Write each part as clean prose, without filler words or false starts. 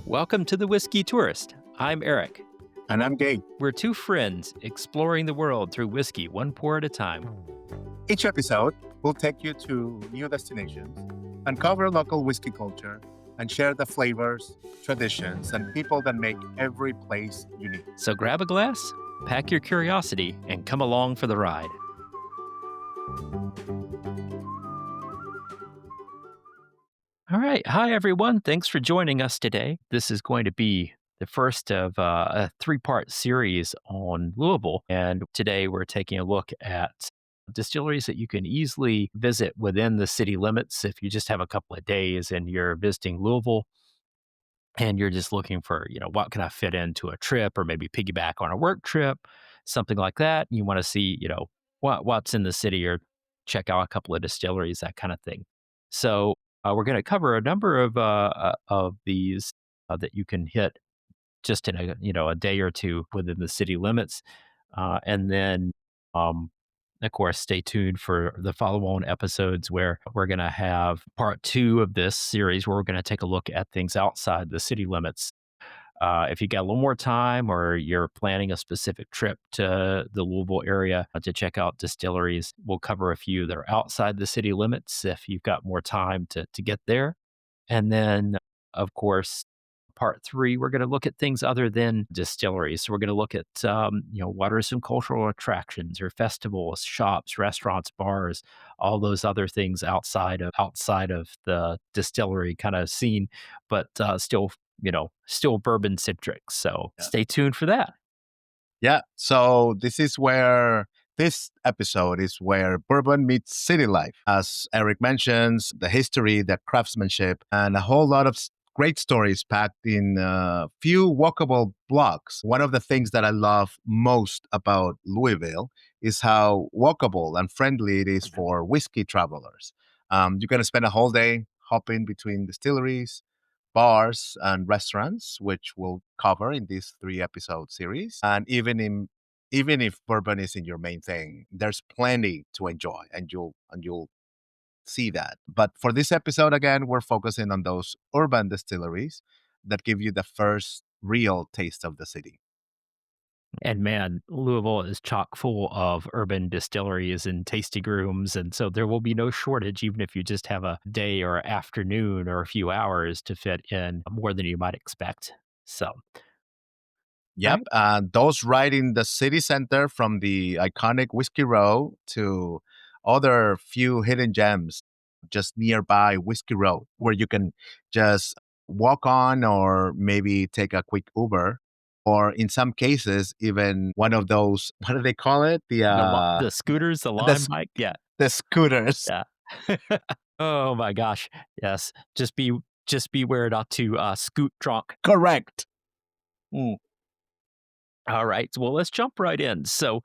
Welcome to the Whiskey Tourist. I'm Eric. And I'm Gabe. We're two friends exploring the world through whiskey, one pour at a time. Each episode will take you to new destinations, uncover local whiskey culture, and share the flavors, traditions, and people that make every place unique. So grab a glass, pack your curiosity, and come along for the ride. All right. Hi, everyone. Thanks for joining us today. This is going to be the first of a three-part series on Louisville. And today we're taking a look at distilleries that you can easily visit within the city limits if you just have a couple of days and you're visiting Louisville and you're just looking for, what can I fit into a trip or maybe piggyback on a work trip, something like that. And you want to see, what's in the city or check out a couple of distilleries, that kind of thing. So we're going to cover a number of these that you can hit just in a day or two within the city limits, and then of course stay tuned for the follow-on episodes where we're going to have part 2 of this series where we're going to take a look at things outside the city limits. If you got a little more time or you're planning a specific trip to the Louisville area to check out distilleries, we'll cover a few that are outside the city limits if you've got more time to get there. And then, of course, part 3, we're going to look at things other than distilleries. So we're going to look at, what are some cultural attractions or festivals, shops, restaurants, bars, all those other things outside of the distillery kind of scene, but still bourbon centric. So stay tuned for that. Yeah. So this episode is where bourbon meets city life. As Eric mentions, the history, the craftsmanship, and a whole lot of great stories packed in a few walkable blocks. One of the things that I love most about Louisville is how walkable and friendly it is for whiskey travelers. You're going to spend a whole day hopping between distilleries, bars, and restaurants, which we'll cover in this 3-episode series. And even if bourbon isn't your main thing, there's plenty to enjoy, and you'll see that. But for this episode, again, we're focusing on those urban distilleries that give you the first real taste of the city. And man, Louisville is chock full of urban distilleries and tasting rooms. And so there will be no shortage, even if you just have a day or afternoon or a few hours to fit in more than you might expect. So, Yep. Those right in the city center, from the iconic Whiskey Row to other few hidden gems just nearby Whiskey Row, where you can just walk on or maybe take a quick Uber. Or in some cases, even one of those, what do they call it? the scooters, the Lime bike. Yeah. The scooters. Yeah. Oh my gosh. Yes. Just beware not to scoot drunk. Correct. All right. Well, let's jump right in. So,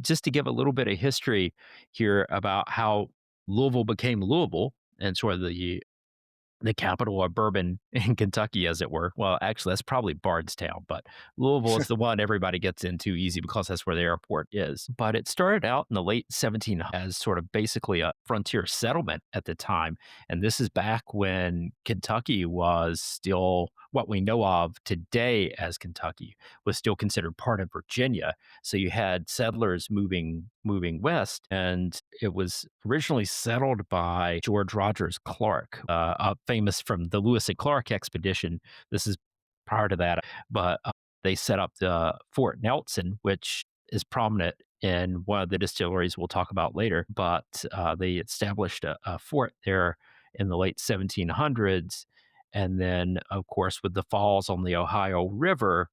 just to give a little bit of history here about how Louisville became Louisville and sort of the capital of bourbon in Kentucky, as it were. Well, actually, that's probably Bardstown, but Louisville is the one everybody gets into easy because that's where the airport is. But it started out in the late 1700s as sort of basically a frontier settlement at the time. And this is back when Kentucky was still what we know of today as Kentucky, was still considered part of Virginia. So you had settlers moving west, and it was originally settled by George Rogers Clark, famous from the Lewis and Clark expedition. This is prior to that, but they set up the Fort Nelson, which is prominent in one of the distilleries we'll talk about later. But they established a fort there in the late 1700s. And then, of course, with the falls on the Ohio River,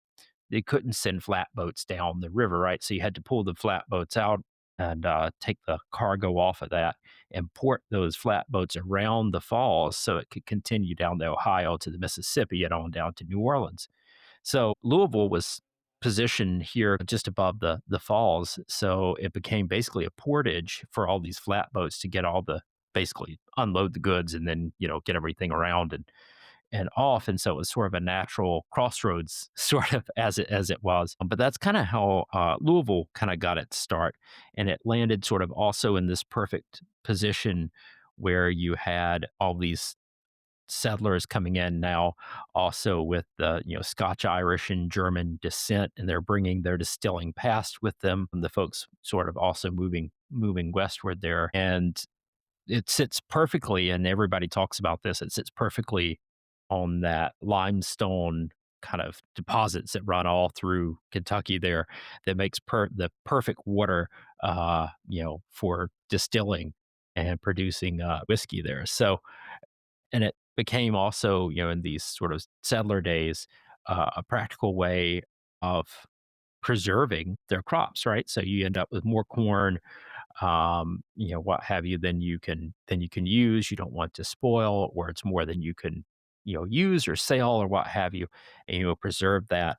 they couldn't send flatboats down the river, right? So you had to pull the flatboats out and take the cargo off of that and port those flatboats around the falls so it could continue down the Ohio to the Mississippi and on down to New Orleans. So Louisville was positioned here just above the falls. So it became basically a portage for all these flatboats to get all the basically unload the goods and then, get everything around and off. And so it was sort of a natural crossroads, sort of as it was. But that's kind of how Louisville kind of got its start, and it landed sort of also in this perfect position where you had all these settlers coming in now, also with the Scotch, Irish, and German descent, and they're bringing their distilling past with them. And the folks sort of also moving westward there, and it sits perfectly. And everybody talks about this. It sits perfectly on that limestone kind of deposits that run all through Kentucky there that makes the perfect water for distilling and producing whiskey there. So and it became also, in these sort of settler days, a practical way of preserving their crops, right? So you end up with more corn, what have you, than you can use. You don't want to spoil, or it's more than you can, use or sell or what have you, and you'll preserve that.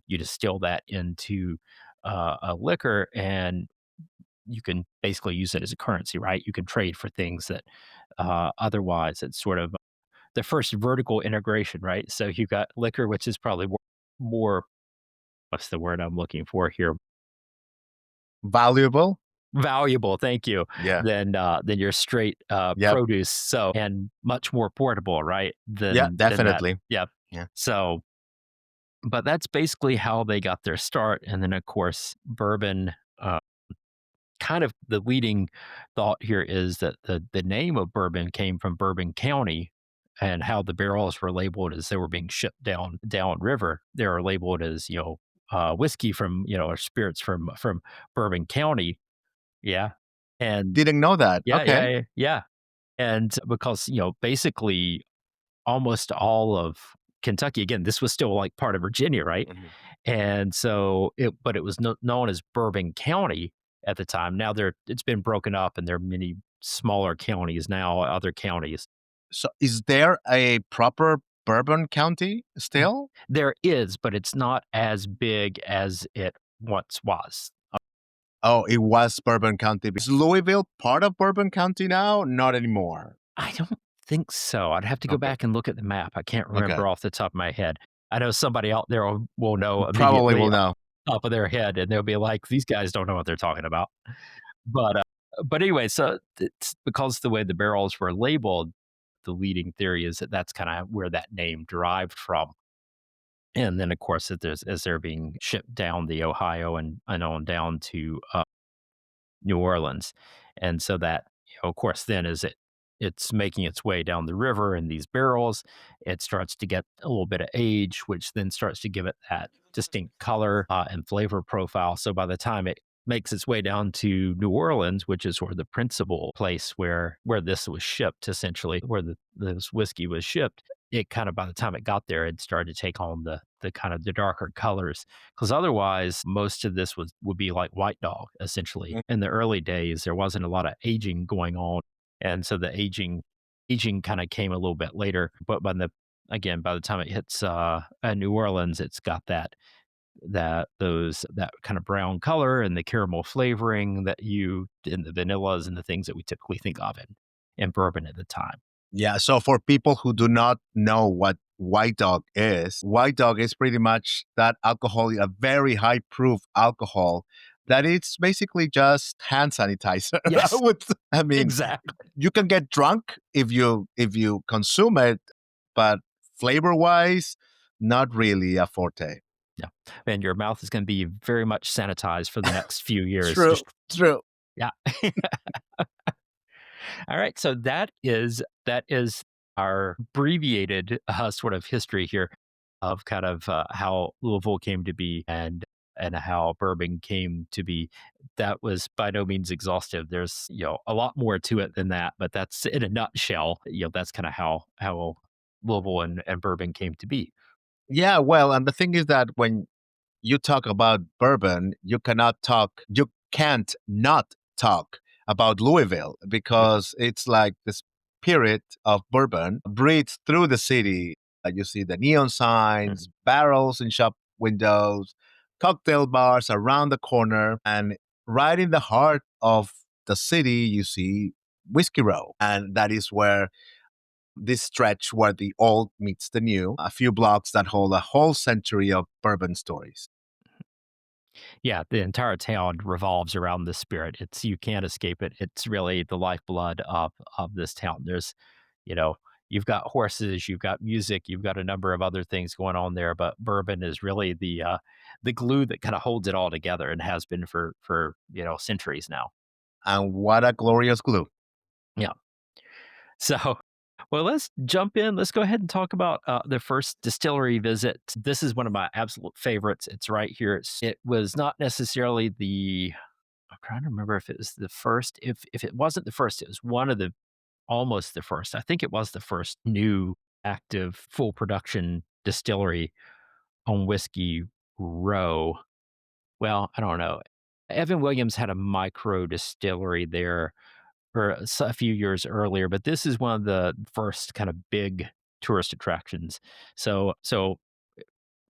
You distill that into a liquor, and you can basically use it as a currency, right? You can trade for things that otherwise it's sort of the first vertical integration, right? So you've got liquor, which is probably more what's the word I'm looking for here? Valuable? Valuable, thank you, Yeah. than your straight Yep. produce. So and much more portable, right? Yeah, Than that. definitely. Yep. Yeah. So, but that's basically how they got their start. And then, of course, bourbon. Kind of the leading thought here is that the name of bourbon came from Bourbon County, and how the barrels were labeled as they were being shipped down river. They were labeled as whiskey from or spirits from Bourbon County. Yeah, and Didn't know that. yeah, yeah, Okay. yeah, yeah, and because basically almost all of Kentucky. Again, this was still like part of Virginia, right? Mhm. And so but it was known as Bourbon County at the time. Now it's been broken up, and there are many smaller counties now, other counties. So is there a proper Bourbon County still? There is, but it's not as big as it once was. Oh, it was Bourbon County. Is Louisville part of Bourbon County now? Not anymore. I don't think so. I'd have to go Okay. back and look at the map. I can't Okay. remember off the top of my head. I know somebody out there will know Probably immediately will off know. the top of their head, and they'll be like, "These guys don't know what they're talking about." But anyway, so it's because the way the barrels were labeled, the leading theory is that that's kind of where that name derived from. And then, of course, as they're being shipped down the Ohio and on down to New Orleans. And so that, of course, then as it's making its way down the river in these barrels, it starts to get a little bit of age, which then starts to give it that distinct color and flavor profile. So by the time it makes its way down to New Orleans, which is sort of the principal place where this was shipped, essentially, where this whiskey was shipped, it kind of by the time it got there, it started to take on the kind of the darker colors, because otherwise most of this would be like white dog essentially. Mm. In the early days there wasn't a lot of aging going on, and so the aging kind of came a little bit later. But by the time it hits New Orleans, it's got that kind of brown color and the caramel flavoring that you and the vanillas and the things that we typically think of in bourbon at the time. Yeah. So for people who do not know what white dog is pretty much that alcohol, a very high proof alcohol that it's basically just hand sanitizer. Yes, I mean, exactly. you can get drunk if you consume it, but flavor wise, not really a forte. Yeah, and your mouth is gonna be very much sanitized for the next few years. True. Just True. yeah. All right, so that is our abbreviated, sort of history here of kind of, how Louisville came to be, and how bourbon came to be. That was by no means exhaustive. There's, a lot more to it than that, but that's in a nutshell, that's kinda how Louisville and bourbon came to be. Yeah, well, and the thing is that when you talk about bourbon, you can't not talk about Louisville Yep. because it's like the spirit of bourbon breathes through the city. You see the neon signs, Mhm. barrels in shop windows, cocktail bars around the corner, and right in the heart of the city, you see Whiskey Row. And that is where this stretch where the old meets the new, a few blocks that hold a whole century of bourbon stories. Yeah, the entire town revolves around this spirit. You can't escape it. It's really the lifeblood of this town. There's, you know, you've got horses, you've got music, you've got a number of other things going on there, but bourbon is really the glue that kind of holds it all together and has been for centuries now. And what a glorious glue. Yeah. So, well, let's jump in. Let's go ahead and talk about the first distillery visit. This is one of my absolute favorites. It's right here. It was not necessarily the. I'm trying to remember if it was the first. If it wasn't the first, it was one of the almost the first. I think it was the first new active full production distillery on Whiskey Row. Well, I don't know. Evan Williams had a micro distillery there or a few years earlier, but this is one of the first kind of big tourist attractions. So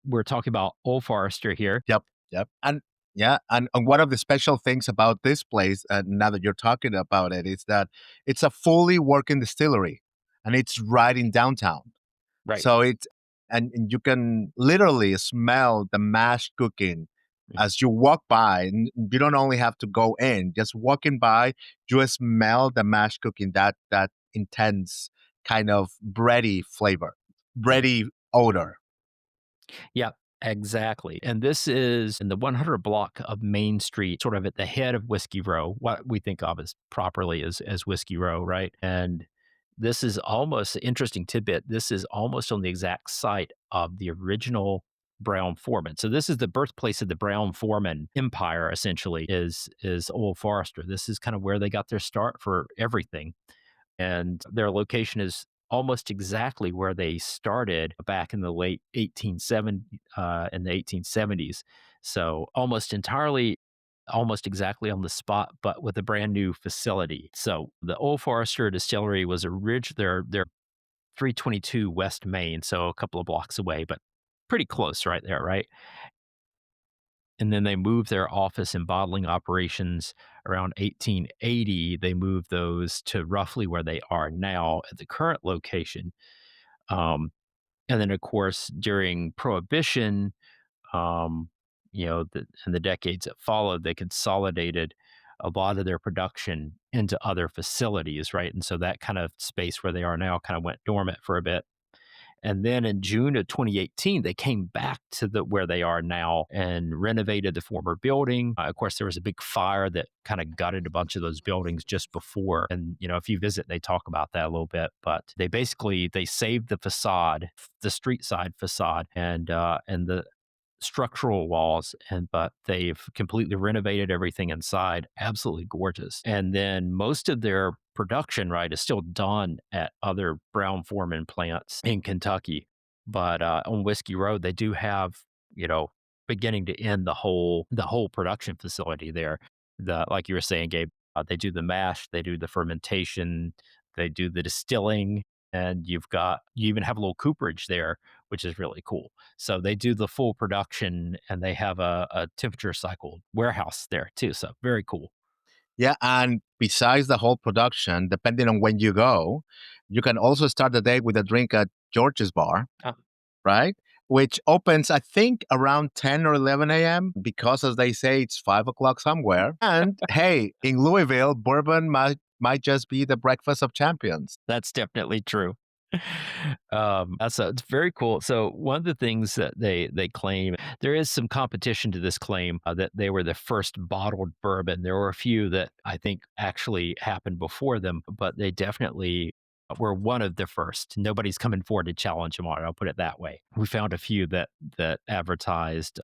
we're talking about Old Forester here. Yep, yep. And yeah, and one of the special things about this place, now that you're talking about it, is that it's a fully working distillery, and it's right in downtown. Right. So it's and you can literally smell the mash cooking Mm. as you walk by. And you don't only have to go in; just walking by, you smell the mash cooking. That intense kind of bready flavor, Yep. bready odor. Yep. Exactly. And this is in the 100 block of Main Street, sort of at the head of Whiskey Row, what we think of as properly as Whiskey Row, right? And this is almost an interesting tidbit. This is almost on the exact site of the original Brown Foreman. So this is the birthplace of the Brown Foreman empire, essentially, is Old Forester. This is kind of where they got their start for everything, and their location is almost exactly where they started back in the late 1870 in the 1870s. So almost exactly on the spot, but with a brand new facility. So the Old Forester Distillery was they're 322 West Main, so a couple of blocks away, but pretty close right there, right? And then they moved their office and bottling operations around 1880. They moved those to roughly where they are now at the current location. Um, and then, of course, during Prohibition, um, in the decades that followed, they consolidated a lot of their production into other facilities, right? And so that kind of space where they are now kind of went dormant for a bit. And then in June of 2018, they came back to where they are now and renovated the former building. Of course, there was a big fire that kind of gutted a bunch of those buildings just before. And if you visit, they talk about that a little bit. But they saved the facade, the street side facade, and the structural walls, but they've completely renovated everything inside. Absolutely gorgeous. And then most of their production, right, is still done at other Brown Foreman plants in Kentucky. But on Whiskey Road, they do have, you know, beginning to end the whole production facility there. Like you were saying, Gabe, they do the mash, they do the fermentation, they do the distilling, and you even have a little cooperage there, which is really cool. So they do the full production, and they have a temperature cycled warehouse there too. So very cool. Yeah, and besides the whole production, depending on when you go, you can also start the day with a drink at George's Bar, Uh, right? Which opens, I think, around 10 or 11 a.m. because, as they say, it's 5 o'clock somewhere. And hey, in Louisville, bourbon might just be the breakfast of champions. that's definitely true. It's very cool. So one of the things that they claim, there is some competition to this claim that they were the first bottled bourbon. There were a few that I think actually happened before them, but they definitely were one of the first. Nobody's coming forward to challenge them on it. I'll put it that way. We found a few that advertised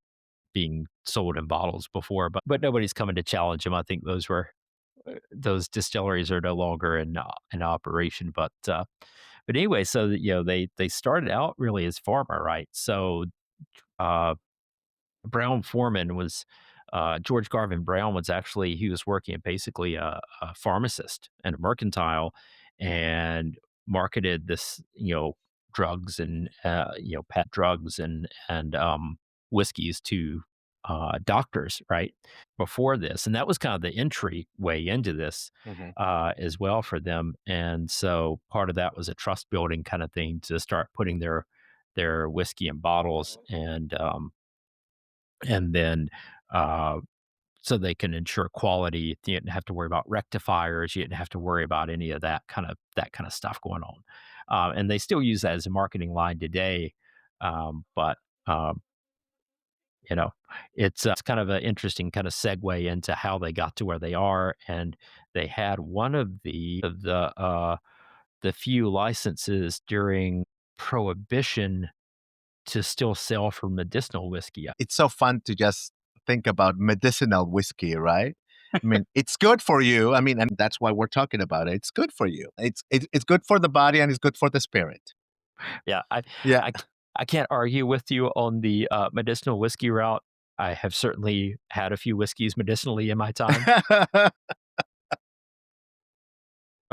being sold in bottles before, but nobody's coming to challenge them. I think those distilleries are no longer in operation. But anyway, so that, they started out really as farmer, right? So uh, Brown Foreman was George Garvin Brown was actually he was working at basically a pharmacist and a mercantile, and marketed this drugs and pet drugs and whiskeys to doctors, right, before this, and that was kind of the entry way into this Mhm. as well for them. And so part of that was a trust building kind of thing to start putting their whiskey in bottles, and then uh, so they can ensure quality. You didn't have to worry about rectifiers. You didn't have to worry about any of that kind of stuff going on. and they still use that as a marketing line today. But um, you know, it's kind of an interesting kind of segue into how they got to where they are, and they had one of the few licenses during Prohibition to still sell for medicinal whiskey. It's so fun to just think about medicinal whiskey, right? I mean, it's good for you. I mean, and that's why we're talking about it. It's good for you. It's good for the body and it's good for the spirit. Yeah, Yeah. I I can't argue with you on the, medicinal whiskey route. I have certainly had a few whiskeys medicinally in my time.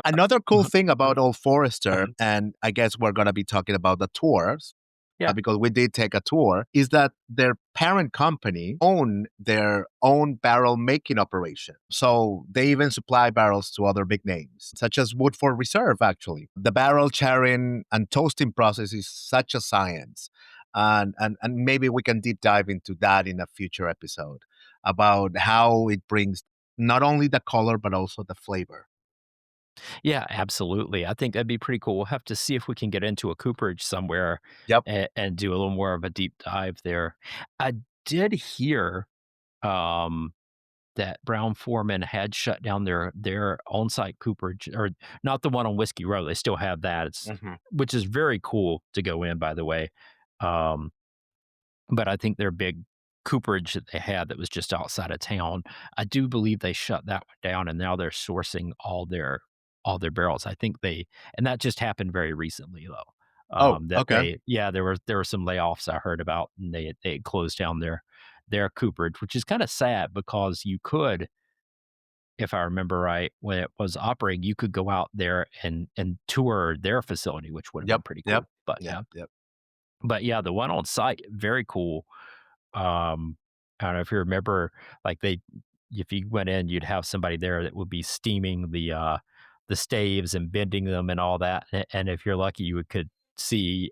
Another cool Mhm, thing about Old Forester, mhm. and I guess we're going to be talking about the tours, Yeah. because we did take a tour, is that their parent company own their own barrel making operation. So they even supply barrels to other big names, such as Woodford Reserve, actually. The barrel charring and toasting process is such a science. And maybe we can deep dive into that in a future episode about how it brings not only the color, but also the flavor. Yeah, absolutely. I think that'd be pretty cool. We'll have to see if we can get into a cooperage somewhere Yep. and do a little more of a deep dive there. I did hear, um, that Brown Foreman had shut down their on-site cooperage, or not the one on Whiskey Row. They still have that. It's Mhm. which is very cool to go in, by the way. Um, but I think their big cooperage that they had that was just outside of town, I do believe they shut that one down, and now they're sourcing all their barrels. I think they and that just happened very recently though. Oh, That okay. there were some layoffs I heard about, and they had closed down their cooperage, which is kind of sad because you could, if I remember right, when it was operating, you could go out there and tour their facility, which would have been Yep, pretty yep, cool. But yep, yeah, yep, but yeah, the one on site, very cool. I don't know if you remember, like if you went in, you'd have somebody there that would be steaming the staves and bending them and all that. And if you're lucky, could see,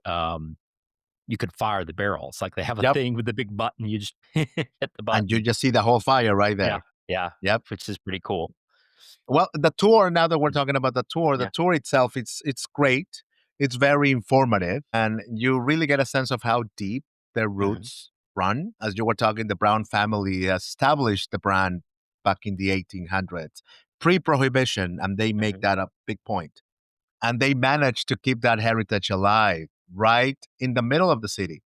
you could fire the barrels. Like they have a yep. thing with the big button. You just hit the And you button. just see the whole fire right Yeah, there. yeah, Yep. which is pretty cool. Well, the tour, now that we're Mm, talking about the yeah. tour itself, it's great. It's very informative, and you really get a sense of how deep their Mhm, roots run. As you were talking, the Brown family established the brand back in the 1800s, pre-prohibition, and they make mhm. that a big point. And they managed to keep that heritage alive right in the middle of the city.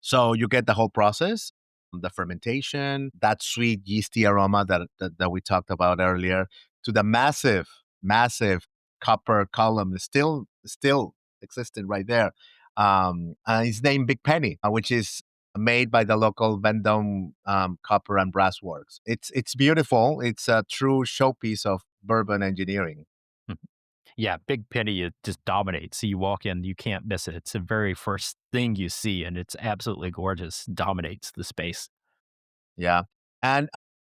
So you get the whole process, the fermentation, that sweet yeasty aroma that we talked about earlier, to the massive copper column is still existing right there. And it's named Big Penny, which is made by the local Vendome copper and brass works. It's beautiful. It's a true showpiece of bourbon engineering. Yeah, Big Penny, it just dominates. So you walk in, you can't miss it. It's the very first thing you see, and it's absolutely gorgeous. Dominates the space. Yeah. And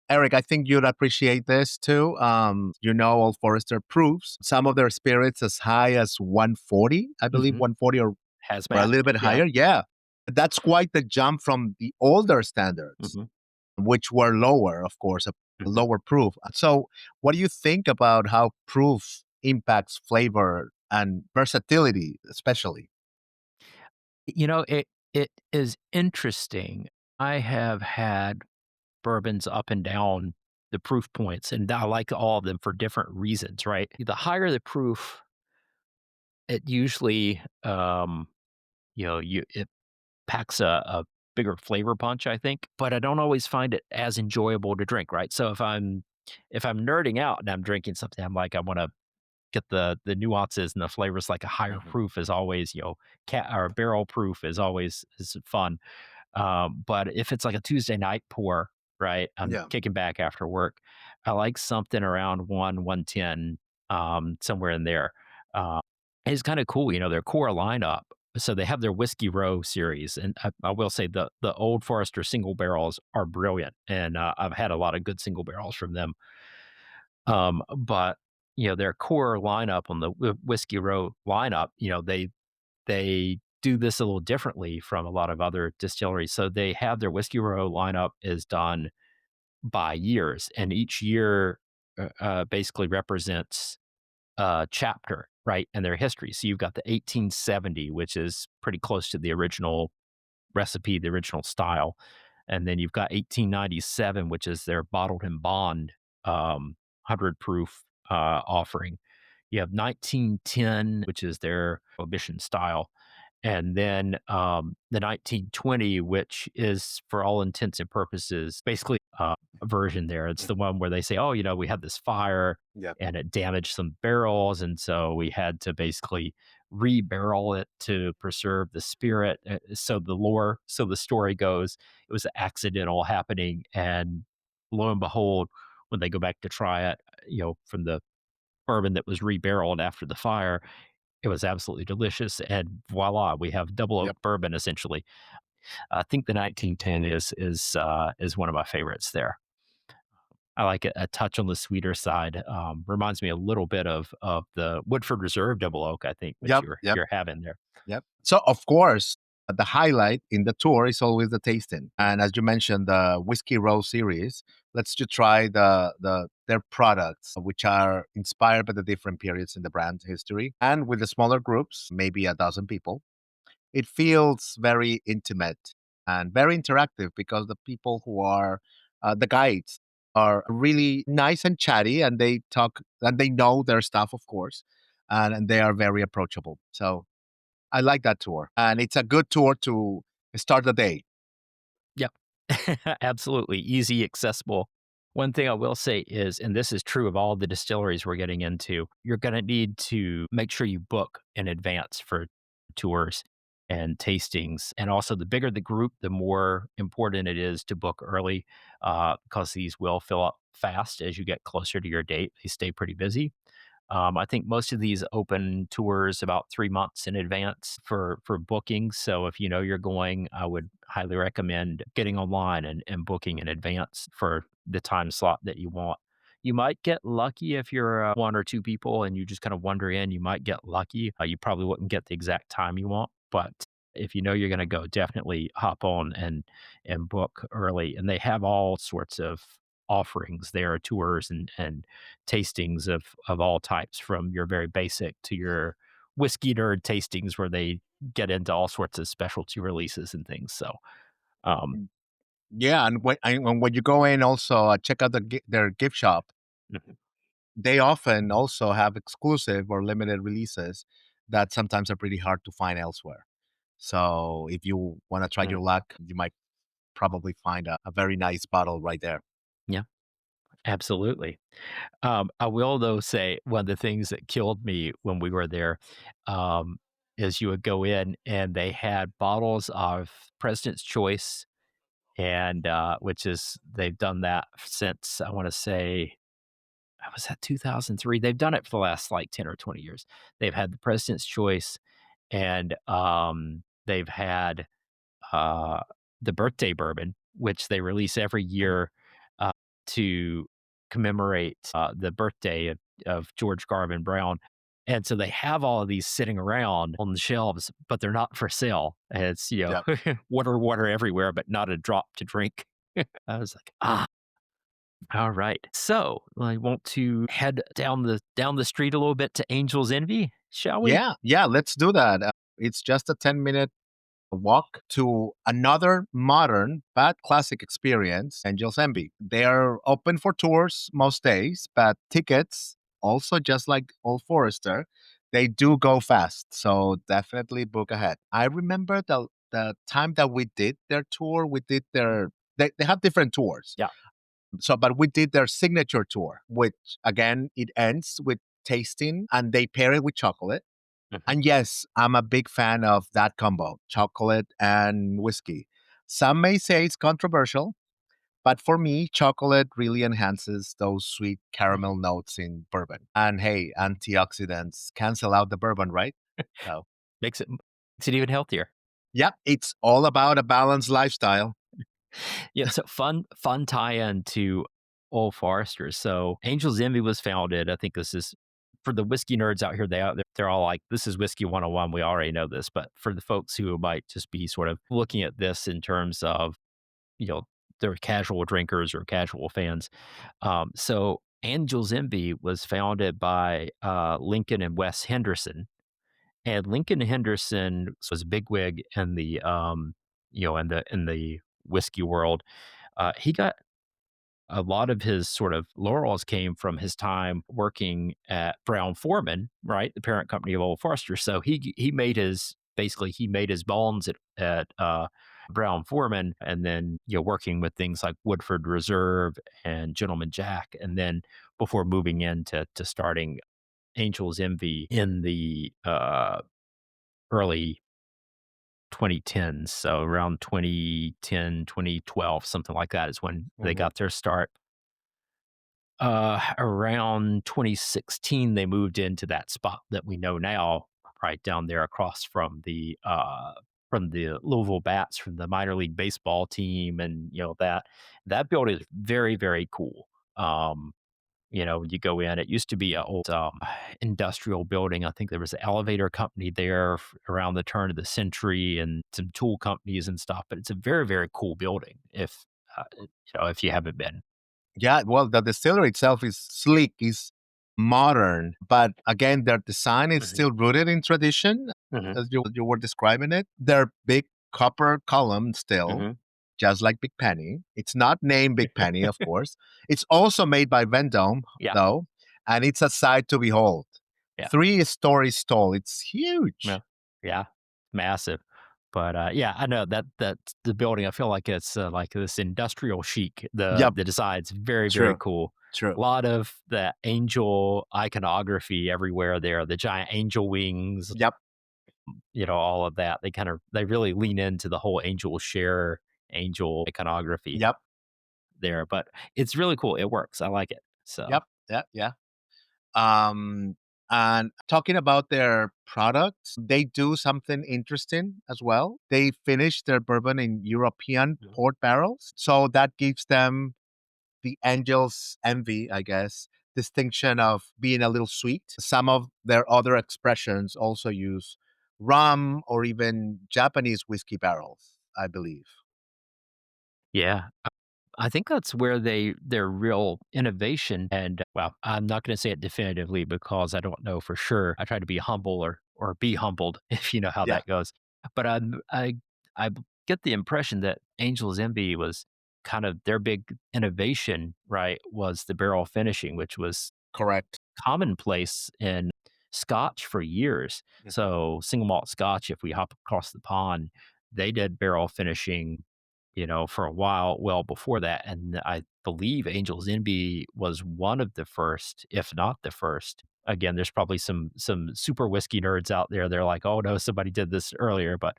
Eric, I think you'd appreciate this too. Old Forester proves some of their spirits as high as 140, I believe Mhm. 140 or a Hazmat. little bit Yeah. higher. Yeah. That's quite the jump from the older standards, Mhm. which were lower, of course, a Mhm. lower proof. So, what do you think about how proof impacts flavor and versatility, especially? It is interesting. I have had bourbons up and down the proof points, and I like all of them for different reasons, right? The higher the proof, it usually, it packs a bigger flavor punch, I think, but I don't always find it as enjoyable to drink, right? So if I'm nerding out and I'm drinking something, I'm like, I want to get the nuances and the flavors. Like a higher Mhm. proof is always, cat or barrel proof is fun. But if it's like a Tuesday night pour, right? I'm Yeah. kicking back after work. I like something around 110, somewhere in there. Uh, it's kind of cool, their core lineup. So they have their Whiskey Row series, and I will say the Old Forester single barrels are brilliant, and I've had a lot of good single barrels from them. But their core lineup on the Whiskey Row lineup, they do this a little differently from a lot of other distilleries. So they have their Whiskey Row lineup is done by years, and each year basically represents. chapter, right, in their history. So you've got the 1870, which is pretty close to the original recipe, the original style. And then you've got 1897, which is their bottled and bond 100 proof offering. You have 1910, which is their prohibition style. And then the 1920, which is for all intents and purposes, basically a version there. It's the one where they say, oh, we had this fire Yep. and it damaged some barrels. And so we had to basically re-barrel it to preserve the spirit. So the story goes, it was accidental happening. And lo and behold, when they go back to try it, from the bourbon that was re-barreled after the fire, it was absolutely delicious, and voila, we have double oak Yep. bourbon essentially. I think the 1910 is one of my favorites there. I like it a touch on the sweeter side. Reminds me a little bit of the Woodford Reserve double oak, I think, which Yep. you're Yep. you're having there. Yep. So of course, the highlight in the tour is always the tasting. And as you mentioned, the Whiskey Row series, let's just try their products, which are inspired by the different periods in the brand's history. And with the smaller groups, maybe a dozen people, it feels very intimate and very interactive because the people who are the guides are really nice and chatty, and they talk and they know their stuff, of course, and they are very approachable. So I like that tour, and it's a good tour to start the day. Yep. Absolutely. Easy, accessible. One thing I will say is, and this is true of all the distilleries we're getting into, you're going to need to make sure you book in advance for tours and tastings. And also, the bigger the group, the more important it is to book early because these will fill up fast as you get closer to your date. They stay pretty busy. I think most of these open tours about 3 months in advance for bookings. So if you know you're going, I would highly recommend getting online and booking in advance for the time slot that you want. You might get lucky if you're one or two people and you just kind of wander in. You might get lucky. You probably wouldn't get the exact time you want, but if you know you're going to go, definitely hop on and book early. And they have all sorts of offerings there, tours and tastings of all types, from your very basic to your whiskey nerd tastings where they get into all sorts of specialty releases and things. So, um, Mm. Yeah, and when you go in, also check out their gift shop. mhm, They often also have exclusive or limited releases that sometimes are pretty hard to find elsewhere. So if you want to try mm, your luck, you might probably find a very nice bottle right there. yeah, absolutely. I will though say one of the things that killed me when we were there, um, is you would go in and they had bottles of President's Choice, and which is they've done that since I want to say was that 2003? They've done it for the last like 10 or 20 years. They've had the President's Choice, and they've had uh, the birthday bourbon, which they release every year uh, to commemorate the birthday of George Garvin Brown. And so they have all of these sitting around on the shelves, but they're not for sale. And it's, Yeah. water, water everywhere, but not a drop to drink. I was like, ah, all right. So I want to head down the street a little bit to Angel's Envy, shall we? Yeah, yeah, let's do that. It's just a 10-minute walk to another modern but classic experience, Angel's Envy. They are open for tours most days, but tickets, also just like Old Forester, they do go fast. So definitely book ahead. I remember the time that we did their tour, we did they have different tours. Yeah. So but we did their signature tour, which again it ends with tasting and they pair it with chocolate. Mhm. And yes, I'm a big fan of that combo, chocolate and whiskey. Some may say it's controversial, but for me, chocolate really enhances those sweet caramel notes in bourbon. And hey, antioxidants cancel out the bourbon, right? So, Makes it even healthier. yeah, it's all about a balanced lifestyle. Yeah, so fun tie-in to Old Forester. So Angel's Envy was founded. I think this is for the whiskey nerds out here. They're all like, "This is whiskey 101. We already know this." But for the folks who might just be sort of looking at this in terms of, you know, they're casual drinkers or casual fans. So Angel's Envy was founded by Lincoln and Wes Henderson, and Lincoln Henderson was a bigwig in the in the whiskey world. He got a lot of his sort of laurels came from his time working at Brown Forman, right, the parent company of Old Forester. So he made his basically he made his bones at Brown Forman, and then working with things like Woodford Reserve and Gentleman Jack, and then before moving into to starting Angel's Envy in the early 2010s. So around 2010, 2012, something like that is when they Mhm. got their start. Around 2016, they moved into that spot that we know now, right down there across from the Louisville Bats, from the minor league baseball team, and that building is very, very cool. You go in, it used to be a old industrial building. I think there was an elevator company there around the turn of the century, and some tool companies and stuff. But it's a very, very cool building. If you haven't been. Yeah, well, the distillery itself is sleek, is modern, but again, their design is Mhm, still rooted in tradition, mhm, as you were describing it. They're big copper column still, mhm. just like Big Penny. It's not named Big Penny, of course. It's also made by Vendome, Yeah, though, and it's a sight to behold. yeah, 3 stories tall. It's yeah, huge. yeah, massive. But yeah, I know that the building. I feel like it's like this industrial chic. The Yep, the design's very, very true, cool. true. A lot of the angel iconography everywhere there. The giant angel wings, Yep, all of that. They really lean into the whole angel share, angel iconography yep, there. But it's really cool. It works. I like it. So yep, yeah, yeah. Um, and talking about their products, they do something interesting as well. They finish their bourbon in European Mhm. port barrels. So that gives them the angel's envy, I guess, distinction of being a little sweet. Some of their other expressions also use rum or even Japanese whiskey barrels, I believe. Yeah, I think that's where their real innovation and well, I'm not going to say it definitively because I don't know for sure. I try to be humble or be humbled if you know how Yeah, that goes. But I get the impression that Angel's Envy was kind of their big innovation, right? Was the barrel finishing, which was correct. commonplace in Scotch for years. Mhm. So single malt Scotch, if we hop across the pond, they did barrel finishing, for a while, well before that. And I believe Angel's Envy was one of the first, if not the first. Again, there's probably some super whiskey nerds out there. They're like, oh no, somebody did this earlier, but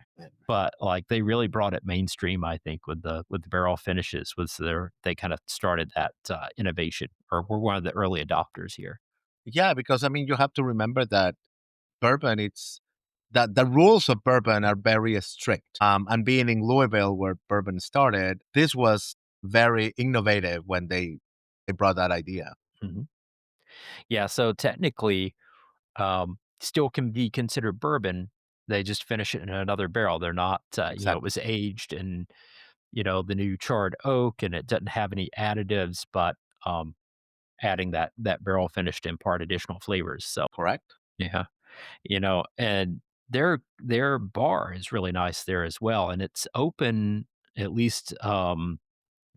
like they really brought it mainstream. I think with the barrel finishes was they kind of started that innovation, or were one of the early adopters here. Yeah, because I mean, you have to remember that bourbon, it's that the rules of bourbon are very strict. And being in Louisville, where bourbon started, this was very innovative when they brought that idea. Mhm. Yeah, so technically, still can be considered bourbon. They just finish it in another barrel. They're not, it Exactly. was aged in, the new charred oak, and it doesn't have any additives, but adding that barrel finish to impart additional flavors. So Correct. yeah, and their bar is really nice there as well, and it's open at least.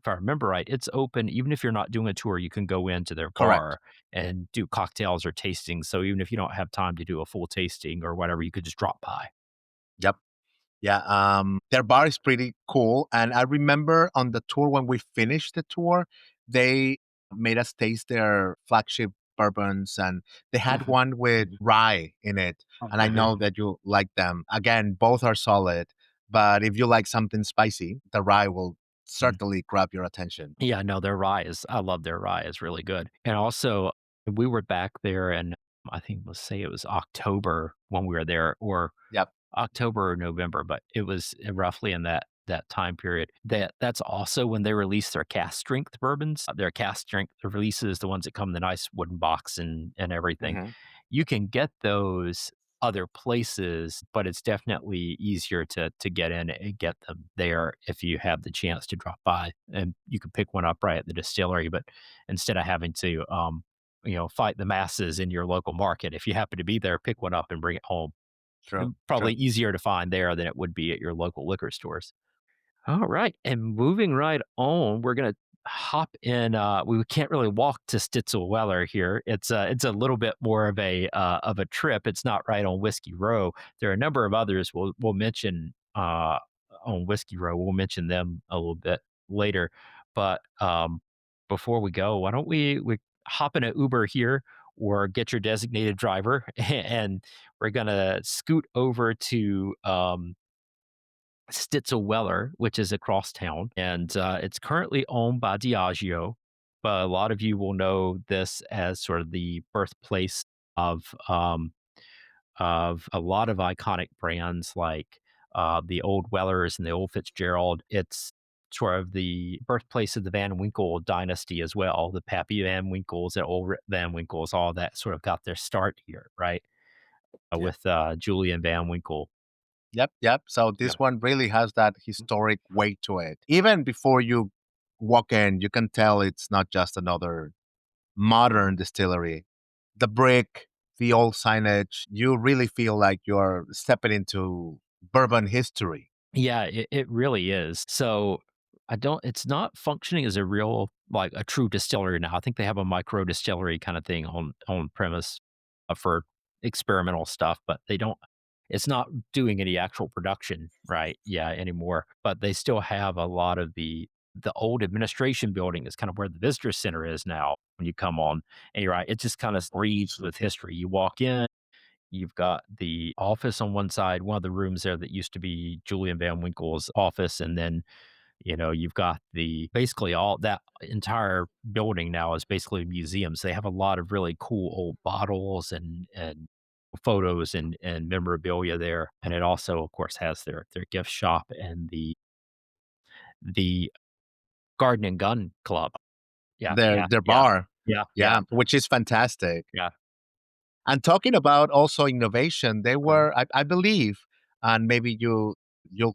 If I remember right, it's open even if you're not doing a tour, you can go into their Correct. bar and do cocktails or tastings. So even if you don't have time to do a full tasting or whatever, you could just drop by. Yep. Yeah. Their bar is pretty cool. And I remember on the tour when we finished the tour, they made us taste their flagship bourbons and they had Mhm, one with mhm, rye in it. And I know mhm, that you like them. Again, both are solid. But if you like something spicy, the rye will mhm. certainly grab your attention. Yeah, no, their rye is I love their rye, is really good. And also, we were back there and I think let's say it was October when we were there, or Yep. October or November, but it was roughly in that time period. That's also when they released their cask strength bourbons. Their cask strength releases, the ones that come in the nice wooden box and everything. Hmm. You can get those. other places, but it's definitely easier to get in and get them there if you have the chance to drop by, and you can pick one up right at the distillery. But instead of having to, fight the masses in your local market, if you happen to be there, pick one up and bring it home. True, Probably true. easier to find there than it would be at your local liquor stores. All right, and moving right on, we're gonna hop in. We can't really walk to Stitzel Weller here. It's a little bit more of a trip. It's not right on Whiskey Row. There are a number of others we'll mention on Whiskey Row. We'll mention them a little bit later. But before we go, why don't we hop in an Uber here or get your designated driver, and we're gonna scoot over to Stitzel Weller, which is across town, and it's currently owned by Diageo. But a lot of you will know this as sort of the birthplace of um, of a lot of iconic brands like the old Wellers and the old Fitzgerald. It's sort of the birthplace of the Van Winkle dynasty as well. The Pappy Van Winkles and old Van Winkles, all that sort of got their start here, right? Yeah. With Julian Van Winkle. Yep, yep. So Yeah. this one really has that historic weight to it. Even before you walk in, you can tell it's not just another modern distillery. The brick, the old signage, you really feel like you're stepping into bourbon history. Yeah, it really is. So I don't it's not functioning as a real like a true distillery now. I think they have a micro distillery kind of thing on premise for experimental stuff, but they don't it's not doing any actual production right yeah anymore. But they still have a lot of the old administration building is kind of where the visitor center is now when you come on. And you're right, it just kind of breathes with history. You walk in, you've got the office on one side, one of the rooms there that used to be Julian Van Winkle's office, and then, you've got the basically all that entire building now is basically museums. They have a lot of really cool old bottles and photos and memorabilia there, and it also, of course, has their gift shop and the Garden and Gun Club. Yeah, Their yeah, their yeah, bar, yeah, yeah, yeah, which is fantastic. yeah. And talking about also innovation, they Mhm, were, I believe, and maybe you'll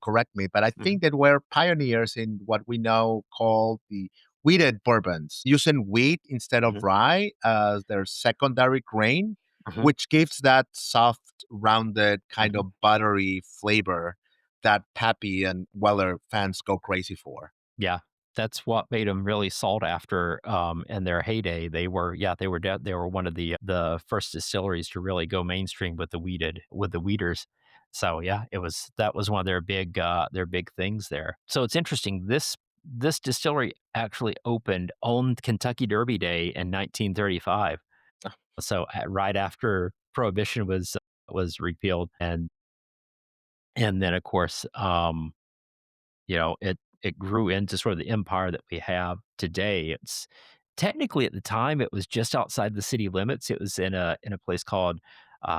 correct me, but I mhm, think they were pioneers in what we now call the wheated bourbons, using wheat instead of mhm, rye as their secondary grain, mhm, which gives that soft, rounded, kind mhm. of buttery flavor that Pappy and Weller fans go crazy for. Yeah, that's what made them really sought after, in their heyday. They were one of the first distilleries to really go mainstream with the weeders. So, yeah, that was one of their big things there. So it's interesting, this distillery actually opened on Kentucky Derby Day in 1935. So, right after Prohibition was repealed, and then, of course, it grew into sort of the empire that we have today. It's technically at the time it was just outside the city limits. It was in a place called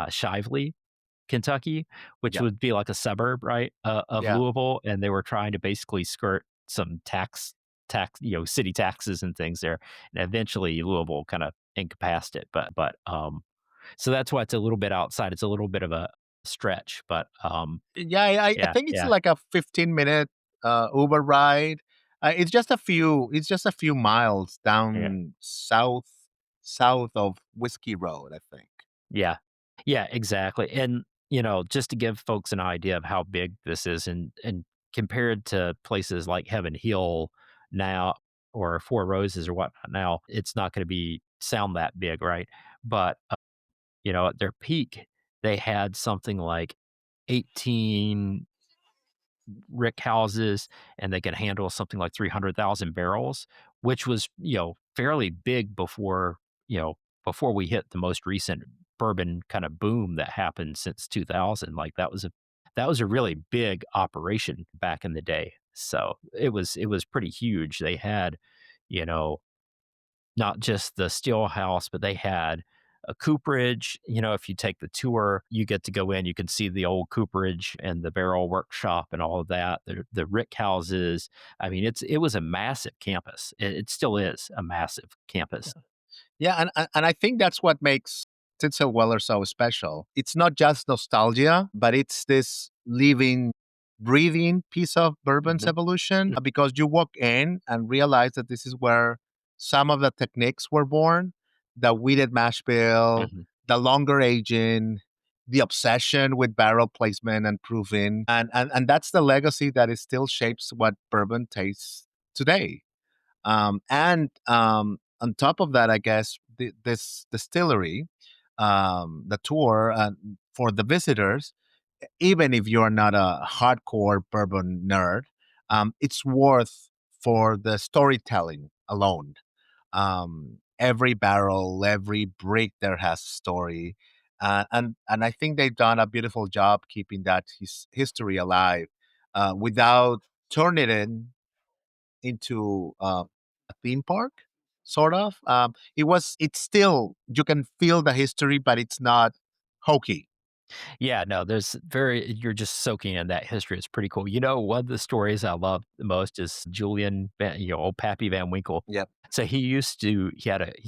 Shively, Kentucky, which Yep. would be like a suburb, right, of Yeah. Louisville, and they were trying to basically skirt some city taxes and things there. And eventually Louisville kind of encompassed it, but so that's why it's a little bit outside. It's a little bit of a stretch, but Yeah, I yeah, think it's yeah, like a 15-minute Uber ride. It's just a few miles yeah. down south of Whiskey Road, I think. Yeah. Yeah, exactly, and, just to give folks an idea of how big this is and compared to places like Heaven Hill now or Four Roses or whatnot now, it's not gonna be sound that big, right? But, at their peak, they had something like 18 rick houses, and they could handle something like 300,000 barrels, which was, fairly big before we hit the most recent bourbon kind of boom that happened since 2000. Like that was a really big operation back in the day. So it was pretty huge. They had, you know, not just the still house, but they had a cooperage. If you take the tour, you get to go in, you can see the old cooperage and the barrel workshop and all of that, the rick houses. I mean, it was a massive campus. It still is a massive campus. Yeah, and I think that's what makes Stitzel Weller so special? It's not just nostalgia, but it's this living, breathing piece of bourbon's Mhm. evolution because you walk in and realize that this is where some of the techniques were born, the wheated mash bill, Mhm. the longer aging, the obsession with barrel placement and proofing. And that's the legacy that it still shapes what bourbon tastes today. And on top of that, I guess this distillery, the tour for the visitors, even if you're not a hardcore bourbon nerd, it's worth for the storytelling alone. Every barrel, every brick there has a story, and I think they've done a beautiful job keeping that history alive without turning it into a theme park, sort of. It's still, you can feel the history, but it's not hokey. Yeah, no, there's very you're just soaking in that history. It's pretty cool. You know, one of the stories I love the most is Julian Van, old Pappy Van Winkle. Yep. So he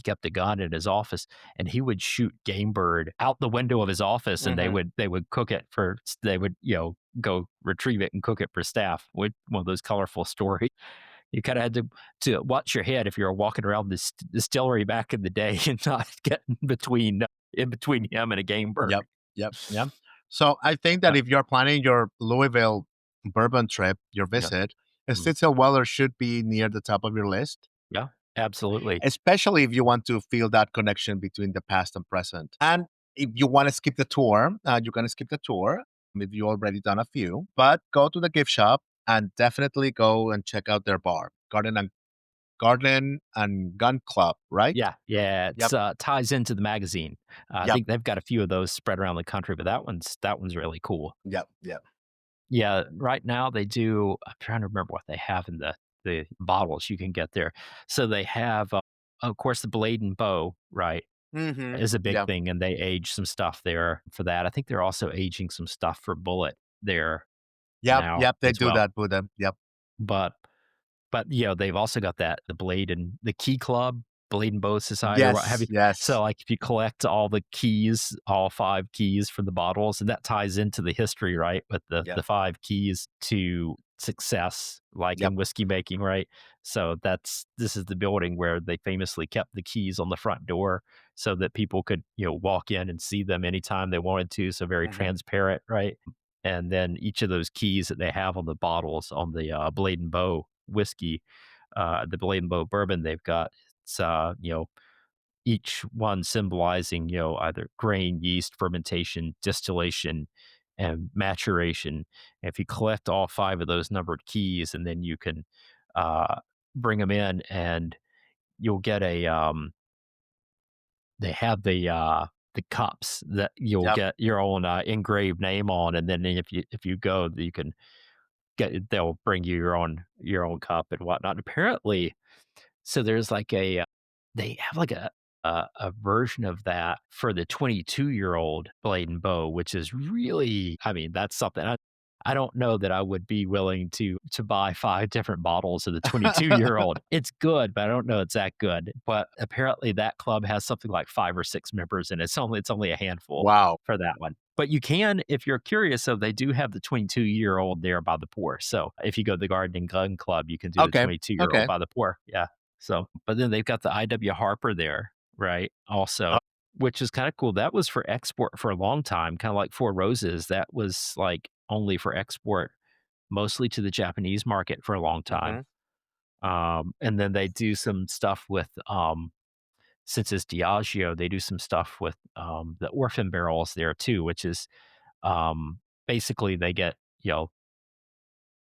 kept a gun in his office and he would shoot game bird out the window of his office and Hmm. they would cook it for they would, go retrieve it and cook it for staff. With one of those colorful stories. You kinda had to watch your head if you were walking around this distillery back in the day and not get in between him and a game bird. Yep. Yep. Yep. So I think that Yeah, if you're planning your Louisville bourbon trip, your yeah, visit, mm, Stitzel Weller should be near the top of your list, yeah, absolutely. especially if you want to feel that connection between the past and present. And if you want to skip the tour, you can skip the tour if you already done a few, but go to the gift shop and definitely go and check out their bar, Garden and Gun Club, right? Yeah, yeah, Yep. it's, ties into the magazine. I Yep. think they've got a few of those spread around the country, but that one's really cool. Yep. Yep. Yeah, right now they do I'm trying to remember what they have in the bottles you can get there. So they have, of course, the Blade and Bow, right? Hmm. Is a big Yep. thing, and they age some stuff there for that. I think they're also aging some stuff for Bullet there Yep. now Yep. They as do well. that with them. Yep. But they've also got that the Blade and the Key Club, Blade and Bow Society or what have Yes. you. So, Yes. like, if you collect all the keys, all 5 keys from the bottles, and that ties into the history, right, with Yep. the 5 keys to success, like Yep. in whiskey making, right? So this is the building where they famously kept the keys on the front door so that people could, walk in and see them anytime they wanted to, so very Hmm. transparent, right? And then each of those keys that they have on the bottles on the, Blade and Bow whiskey, the Blade and Bow bourbon they've got, it's, each one symbolizing, either grain, yeast, fermentation, distillation, and maturation. And if you collect all 5 of those numbered keys, and then you can, bring them in and you'll get they have the cups that you'll Yep. get your own, engraved name on, and then if you go, you can they'll bring you your own cup and whatnot. Apparently, so there's like they have like a version of that for the 22-year-old Blade and Bow, which is really, I mean, that's something I don't know that I would be willing to buy 5 different bottles of the 22-year-old. It's good, but I don't know it's that good. But apparently that club has something like 5 or 6 members, and it's only a handful Wow. for that one. But you can, if you're curious, so they do have the 22-year-old there by the pour. So if you go to the Garden and Gun Club, you can do the Okay. 22-year-old Okay. by the pour. Yeah. So, but then they've got the IW Harper there, right? Also, Oh, which is kind of cool. That was for export for a long time, kind of like Four Roses. That was like only for export, mostly to the Japanese market for a long time. mhm. And then they do some stuff with, since it's Diageo, they do some stuff with the orphan barrels there too, which is basically they get,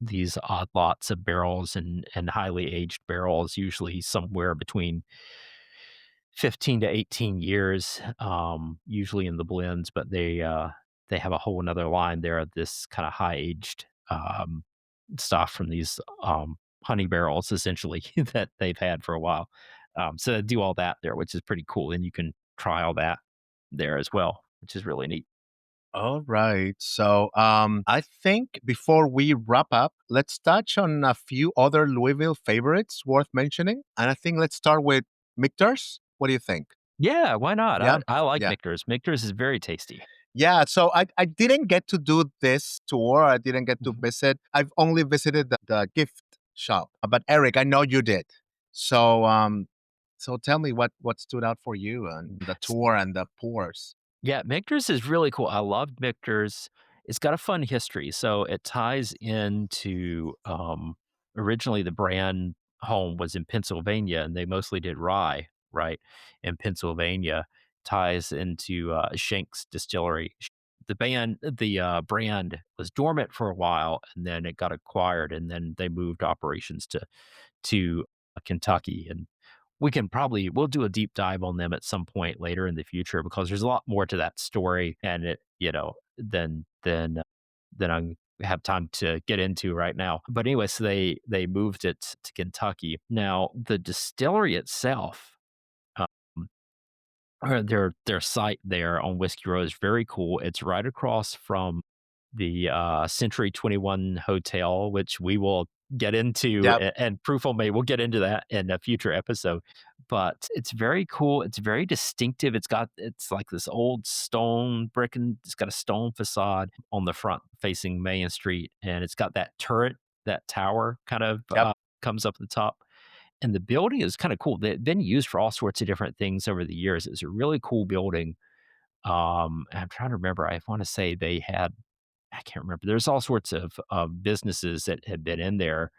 these odd lots of barrels and highly aged barrels, usually somewhere between 15 to 18 years, usually in the blends, but they have a whole another line there of this kind of high aged stuff from these honey barrels essentially that they've had for a while. So they do all that there, which is pretty cool. And you can try all that there as well, which is really neat. All right. So I think before we wrap up, let's touch on a few other Louisville favorites worth mentioning. And I think let's start with Michter's. What do you think? Yeah, why not? Yeah, I like yeah. Michter's. Michter's is very tasty. Yeah, so I didn't get to do this tour. I didn't get to Mhm. visit. I've only visited the gift shop. But Eric, I know you did. So so tell me what stood out for you on the tour and the pours. Yeah, Michter's is really cool. I loved Michter's. It's got a fun history. So it ties into originally the brand home was in Pennsylvania and they mostly did rye, right? In Pennsylvania, ties into Shank's Distillery. The brand was dormant for a while and then it got acquired and then they moved operations to Kentucky and we'll do a deep dive on them at some point later in the future because there's a lot more to that story and it, than I have time to get into right now. But anyway, so they moved it to Kentucky. Now, the distillery itself, um, or their site there on Whiskey Row is very cool. It's right across from the Century 21 Hotel, which we will get into, Yep, and Proof on May. We'll get into that in a future episode. But it's very cool. It's very distinctive. It's like this old stone brick, and it's got a stone facade on the front facing Main Street, and it's got that turret, that tower kind of yep. comes up the top. And the building is kind of cool. They've been used for all sorts of different things over the years. It's a really cool building. And I'm trying to remember. I want to say they had I can't remember. There's all sorts of businesses that had been in there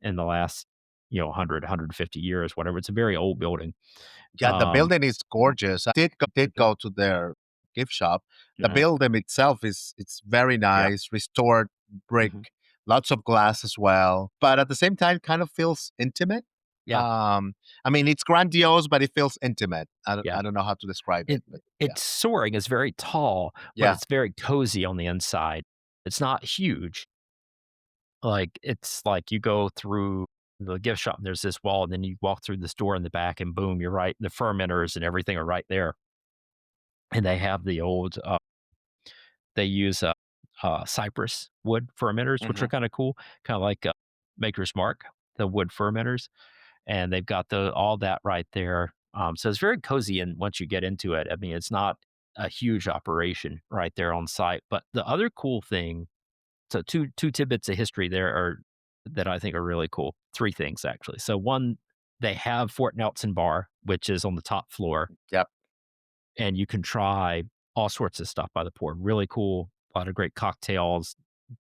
in the last, 100, 150 years, whatever. It's a very old building. Yeah, the Um, building is gorgeous. I did go to their gift shop. The uh, building itself is it's very yeah, nice, restored brick, mhm, lots of glass as well. But at the same time, kind of feels intimate. yeah, Um, I mean, it's grandiose, but it feels intimate. yeah. I don't know how to describe it, It but yeah, it's soaring. It's very tall, but yeah, it's very cozy on the inside. It's not huge. Like it's like you go through the gift shop and there's this wall, and then you walk through this door in the back, and boom, you're right. The fermenters and everything are right there, and they have the old they use, cypress wood fermenters, which are hmm kinda cool, kinda like, Maker's Mark, the wood fermenters, and they've got the all that right there. So it's very cozy, and once you get into it, I mean, it's not a huge operation right there on site, but the other cool thing so two tidbits of history there are that I think are really cool. 3 things, actually. So, 1, they have Fort Nelson Bar, which is on the top floor, yep, and you can try all sorts of stuff by the pour. Really cool, a lot of great cocktails.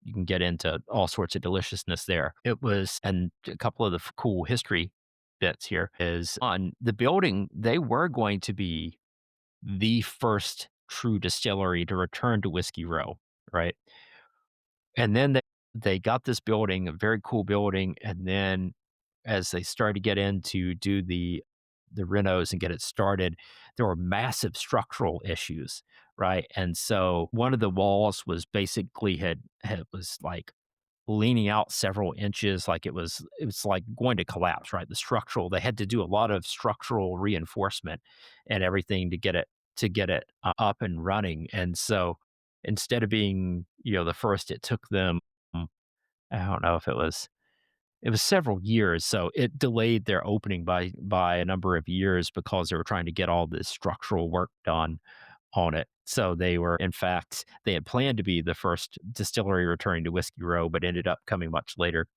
You can get into all sorts of deliciousness there. It was and a couple of the cool history bits here is on the building, they were going to be the first true distillery to return to Whiskey Row, right? And then they got this building, a very cool building, and then as they started to get in to do the renos and get it started, there were massive structural issues, right? And so one of the walls was basically had was like leaning out several inches, like it was like going to collapse, right? The structural they had to do a lot of structural reinforcement and everything to get it up and running. And so instead of being, the first, it took them, I don't know if it was several years. So it delayed their opening by a number of years because they were trying to get all this structural work done on it. So they were, in fact, they had planned to be the first distillery returning to Whiskey Row, but ended up coming much later.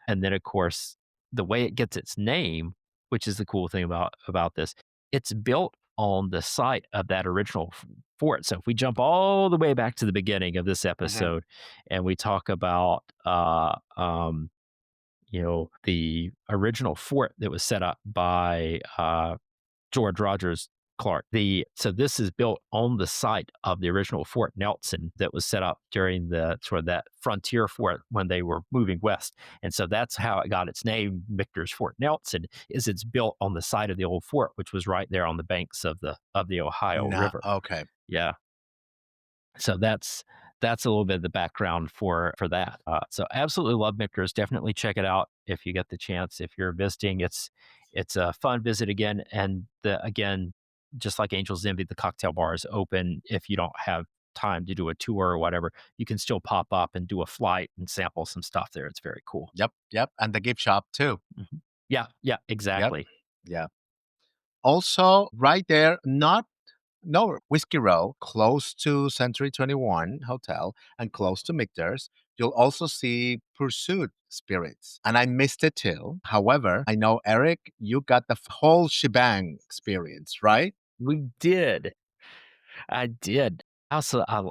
And then, of course, the way it gets its name, which is the cool thing about this, it's built on the site of that original fort. So if we jump all the way back to the beginning of this hmm episode, and we talk about the original fort that was set up by George Rogers Clark. So this is built on the site of the original Fort Nelson that was set up during the sort of that frontier fort when they were moving west. And so that's how it got its name, Michter's Fort Nelson, is it's built on the site of the old fort, which was right there on the banks of the Ohio Nah, River. okay. Yeah. So that's a little bit of the background for that. So absolutely love Michter's. Definitely check it out if you get the chance. If you're visiting, it's a fun visit again. And again, just like Angel's Envy, the cocktail bar is open. If you don't have time to do a tour or whatever, you can still pop up and do a flight and sample some stuff there. It's very cool. Yep, yep, and the gift shop too. Mhm. Yeah, yeah, Yep, exactly. yeah. Also, right there, not no Whiskey Row, close to Century 21 Hotel and close to Michter's, you'll also see Pursuit Spirits. And I missed it too. However, I know, Eric, you got the whole shebang experience, right? We did. I did. I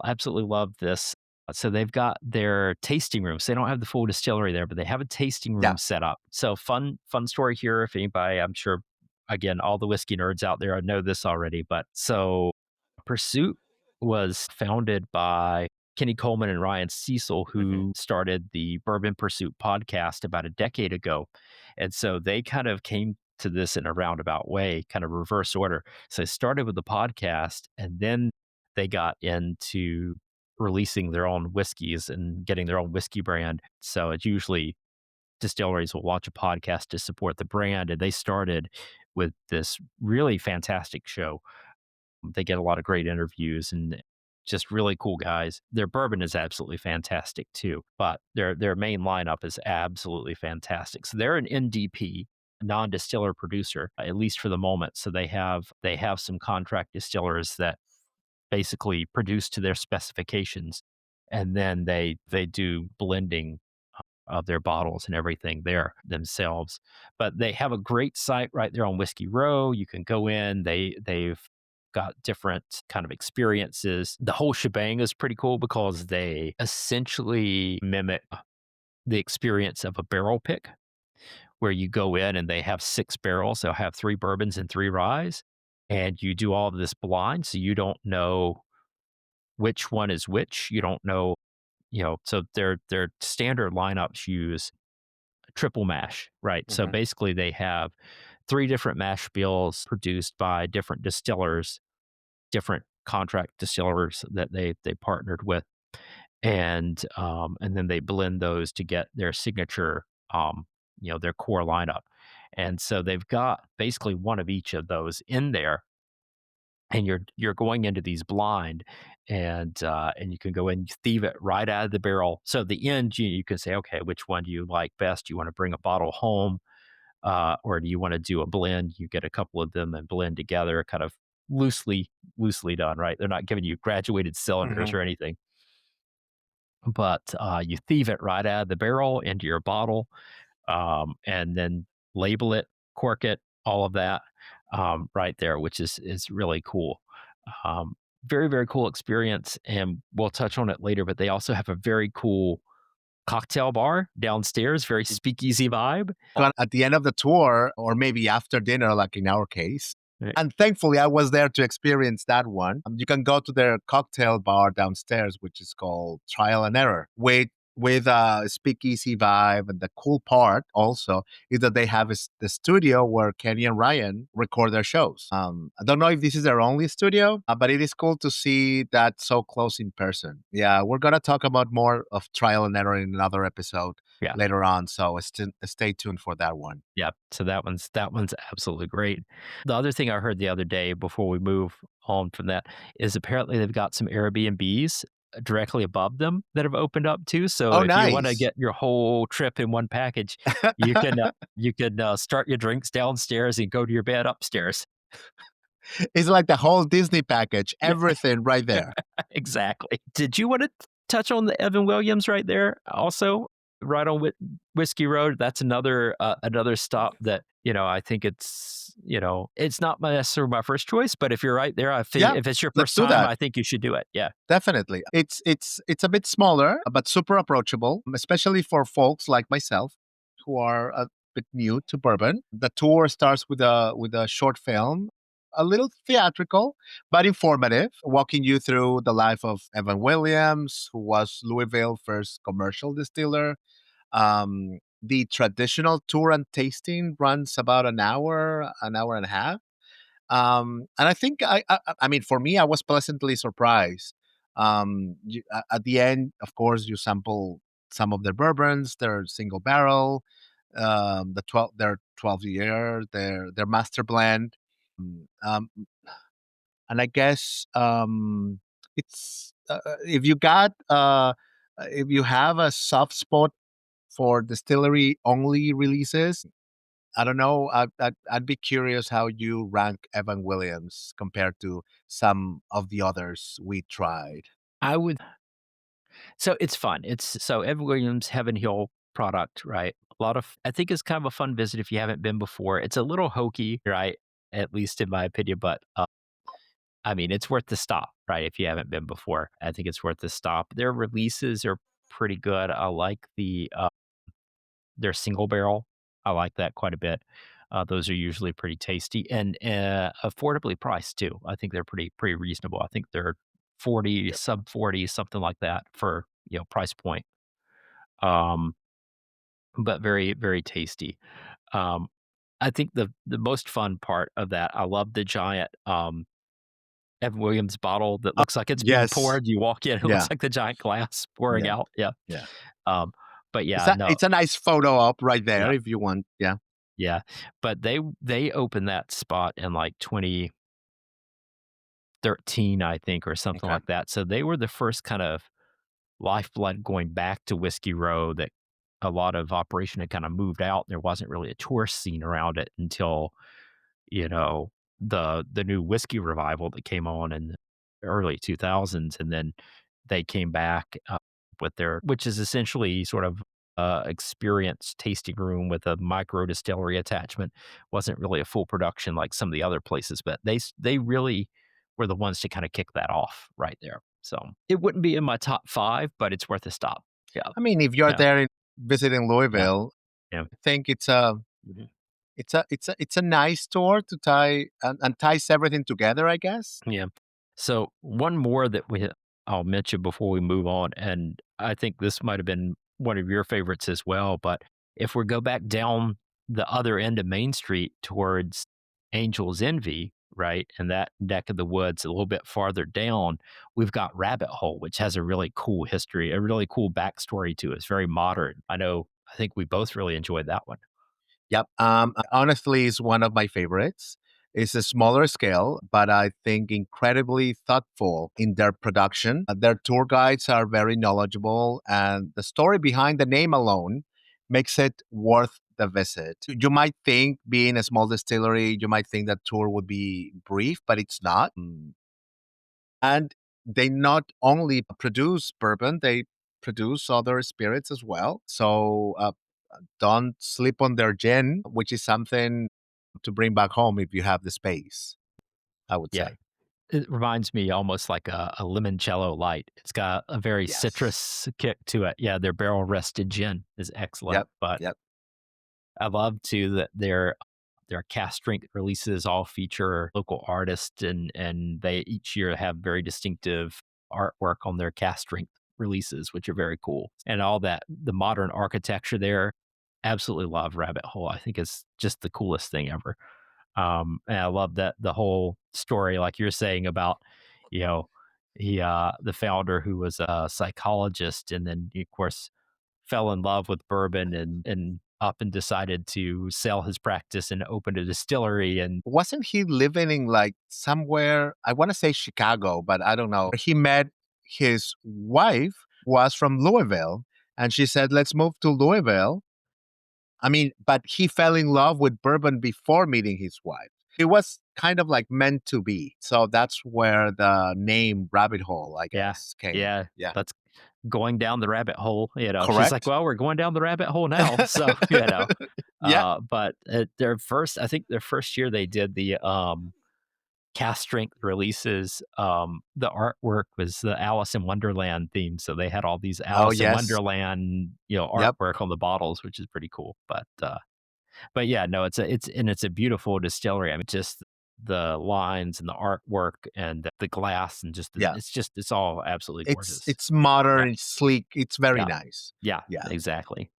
absolutely love this. So they've got their tasting rooms. They don't have the full distillery there, but they have a tasting room Yeah. set up. So fun story here. If anybody, I'm sure, again, all the whiskey nerds out there know this already. But so Pursuit was founded by Kenny Coleman and Ryan Cecil, Hmm. who started the Bourbon Pursuit podcast about a decade ago. And so they kind of came to this in a roundabout way, kind of reverse order. So they started with the podcast and then they got into releasing their own whiskeys and getting their own whiskey brand. So it's usually distilleries will launch a podcast to support the brand. And they started with this really fantastic show. They get a lot of great interviews and just really cool guys. Their bourbon is absolutely fantastic too, but their main lineup is absolutely fantastic. So they're an NDP, non-distiller producer, at least for the moment. So they have some contract distillers that basically produce to their specifications, and then they do blending of their bottles and everything there themselves. But they have a great site right there on Whiskey Row. You can go in. They've got different kind of experiences. The whole shebang is pretty cool because they essentially mimic the experience of a barrel pick where you go in and they have 6 barrels. They'll have 3 bourbons and 3 ryes. And you do all of this blind. So you don't know which one is which. You don't know, so their standard lineups use triple mash, right? So Hmm. basically they have 3 different mash bills produced by different distillers, different contract distillers that they partnered with, and then they blend those to get their signature, their core lineup. And so they've got basically one of each of those in there, and you're going into these blind, and you can go in, thieve it right out of the barrel. So at the end, you can say, okay, which one do you like best? Do you want to bring a bottle home, or do you want to do a blend? You get a couple of them and blend together, kind of loosely done, right? They're not giving you graduated cylinders Hmm. or anything, but you thieve it right out of the barrel into your bottle, and then label it, cork it, all of that, right there, which is really cool. Um, very cool experience, and we'll touch on it later. But they also have a very cool cocktail bar downstairs, very speakeasy vibe. At the end of the tour, or maybe after dinner, like in our case. Right. And thankfully, I was there to experience that one. You can go to their cocktail bar downstairs, which is called Trial and Error, with a speakeasy vibe. And the cool part also is that they have the studio where Kenny and Ryan record their shows. I don't know if this is their only studio, but it is cool to see that so close in person. Yeah, we're gonna talk about more of Trial and Error in another episode Yeah, later on. So stay tuned for that one. yeah. So that one's absolutely great. The other thing I heard the other day before we move on from that is apparently they've got some Airbnbs directly above them that have opened up too. So Oh, if you want to nice. get your whole trip in one package, you can start your drinks downstairs and go to your bed upstairs. It's like the whole Disney package, Yeah, everything right there. exactly. Did you want to touch on the Evan Williams right there? Also, right on Whiskey Road. That's another stop that I think it's not necessarily my first choice, but if you're right there, I think Yeah, if it's your let's first do time, that. I think you should do it. Yeah, Definitely. It's a bit smaller, but super approachable, especially for folks like myself who are a bit new to bourbon. The tour starts with a short film, a little theatrical, but informative, walking you through the life of Evan Williams, who was Louisville first commercial distiller. The traditional tour and tasting runs about an hour and a half. And I think I mean, for me, I was pleasantly surprised. At the end, of course, you sample some of their bourbons, their single barrel, their 12 year, their master blend. Mm, Um, and I guess it's if you have a soft spot for distillery only releases, I don't know. I'd be curious how you rank Evan Williams compared to some of the others we tried. I would so it's fun. It's so Ed Williams Heaven Hill product, right? A lot of I think it's kind of a fun visit if you haven't been before. It's a little hokey, right? At least in my opinion, but I mean, it's worth the stop, right? If you haven't been before, I think it's worth the stop. Their releases are pretty good. I like their single barrel. I like that quite a bit. Those are usually pretty tasty and affordably priced too. I think they're pretty reasonable. I think they're 40, Yep. sub 40, something like that for price point. Um, but very tasty. Um, I think the most fun part of that, I love the giant Evan Williams bottle that looks like it's being Yes. poured. You walk in, it looks Yeah. like the giant glass pouring Yeah. out. Yeah. Yeah. Um, but yeah, no, It's a nice photo up right there yeah, if you want. Yeah. yeah. But they opened that spot in like 2013, I think, or something Okay. like that. So they were the first kind of lifeblood going back to Whiskey Row that a lot of operation had kind of moved out. There wasn't really a tourist scene around it until you know, the new whiskey revival that came on in the early 2000s, and then they came back, with their which is essentially sort of, experience tasting room with a micro distillery attachment. Wasn't really a full production like some of the other places, but they really were the ones to kinda kick that off right there. So, it wouldn't be in my top 5, but it's worth a stop. Yeah, I mean, if you're yeah, there visiting yeah, Louisville, yeah. I think it's a nice store to tie and ties everything together, I guess. Yeah. So one more that I'll mention before we move on, and I think this might have been one of your favorites as well. But if we go back down the other end of Main Street towards Angel's Envy, right, and that neck of the woods a little bit farther down, we've got Rabbit Hole, which has a really cool history, a really cool backstory to it. It's very modern. I think we both really enjoyed that one. Yep. Honestly, it's one of my favorites. It's a smaller scale, but I think incredibly thoughtful in their production. Their tour guides are very knowledgeable, and the story behind the name alone makes it worth the visit. You might think, being a small distillery, you might think that tour would be brief, but it's not. And they not only produce bourbon, they produce other spirits as well. So don't sleep on their gin, which is something to bring back home if you have the space, I would Yeah. say. It reminds me almost like a limoncello light. It's got a very Yes. citrus kick to it. Yeah, their barrel rested gin is excellent, Yep. but Yep. I love too that their cast strength releases all feature local artists and they each year have very distinctive artwork on their cast strength releases, which are very cool. And all that the modern architecture there, absolutely love Rabbit Hole. I think it's just the coolest thing ever. And I love that the whole story, like you're saying about, you know, the founder who was a psychologist and then, of course, fell in love with bourbon and up and decided to sell his practice and open a distillery. And Wasn't he living in like somewhere? I want to say Chicago, but I don't know. He met his wife, was from Louisville, and she said, let's move to Louisville. I mean, but he fell in love with bourbon before meeting his wife. It was kind of like meant to be. So that's where the name Rabbit Hole, I yeah, guess, came. yeah, Yeah. that's going down the rabbit hole. She's like, Correct? well, we're going down the rabbit hole now. So, Yeah. but I think their first year they did the cast strength releases, the artwork was the Alice in Wonderland theme, so they had all these Oh, Alice in yes. Wonderland, Yep. artwork on the bottles, which is pretty cool. But yeah, no, it's a beautiful distillery. I mean, just the lines and the artwork and the glass and Yeah. it's all absolutely gorgeous. It's Yeah, modern, it's sleek, it's very yeah, nice. yeah, Yeah. exactly.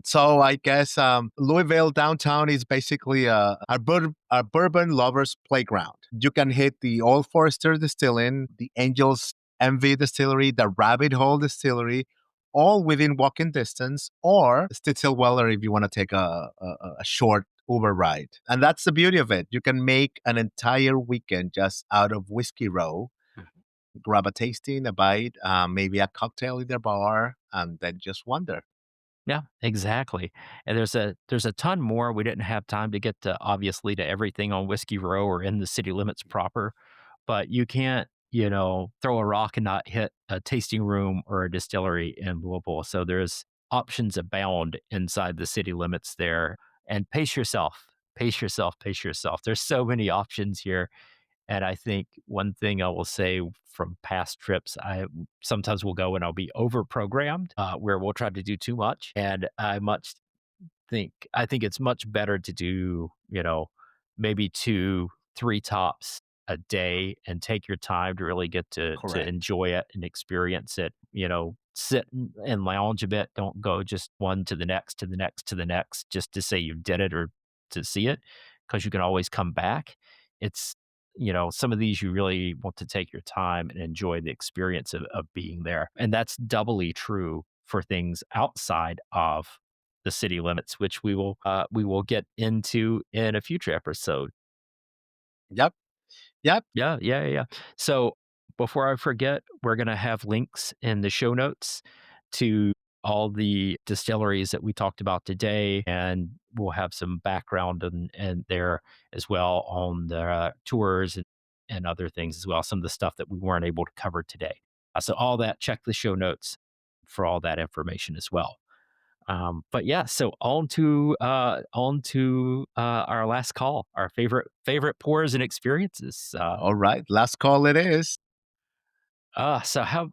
So I guess Louisville downtown is basically a bourbon lovers playground. You can hit the Old Forester Distilling, the Angels Envy Distillery, the Rabbit Hole Distillery, all within walking distance, or Stitzel Weller if you want to take a short Uber ride. And that's the beauty of it. You can make an entire weekend just out of Whiskey Row, grab a tasting, a bite, maybe a cocktail in their bar, and then just wander. Yeah, exactly. And there's a ton more. We didn't have time to get to obviously to everything on Whiskey Row or in the city limits proper, but you can't, throw a rock and not hit a tasting room or a distillery in Louisville. So there's options abound inside the city limits there. And pace yourself. Pace yourself, pace yourself. There's so many options here. And I think one thing I will say from past trips, I sometimes will go and I'll be over programmed, where we'll try to do too much. And I think it's much better to do, maybe 2, 3 tops a day and take your time to really get to Correct. enjoy it and experience it, sit and lounge a bit. Don't go just one to the next, to the next, to the next, just to say you did it or to see it, because you can always come back. It's, some of these you really want to take your time and enjoy the experience of being there. And that's doubly true for things outside of the city limits, which we will get into in a future episode. Yep. Yep. Yeah, yeah, yeah, yeah. So before I forget, we're gonna have links in the show notes to all the distilleries that we talked about today, and we'll have some background and there as well on the tours and other things as well. Some of the stuff that we weren't able to cover today. So all that, check the show notes for all that information as well. But yeah, so on to our last call, our favorite pours and experiences. All right. Last call it is. So how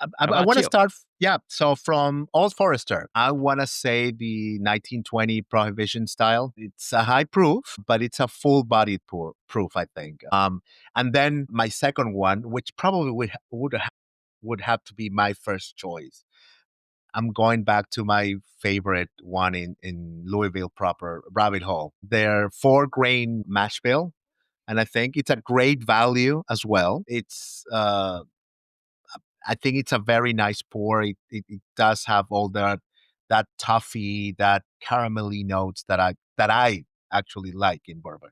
I about want to you? start. Yeah. So from Old Forester, I want to say the 1920 Prohibition style. It's a high proof, but it's a full bodied proof, I think. And then my second one, which probably would have to be my first choice. I'm going back to my favorite one in Louisville proper, Rabbit Hole. Their 4 grain mash bill, and I think it's a great value as well. I think it's a very nice pour. It does have all that toffee, that caramelly notes that I actually like in bourbon.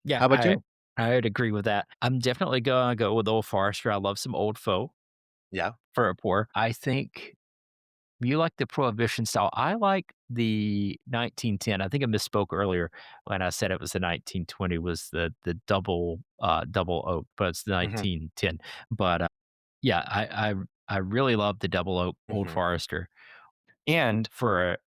Yeah, How about I you? I'd agree with that. I'm definitely gonna go with Old Forester. I love some Old Foe Yeah. for a pour. I think you like the Prohibition style. I like the 1910. I think I misspoke earlier when I said it was the 1920 was the double oak, but it's the Hmm. 1910. But yeah, I really love the double oak Old Hmm. Forester. And for a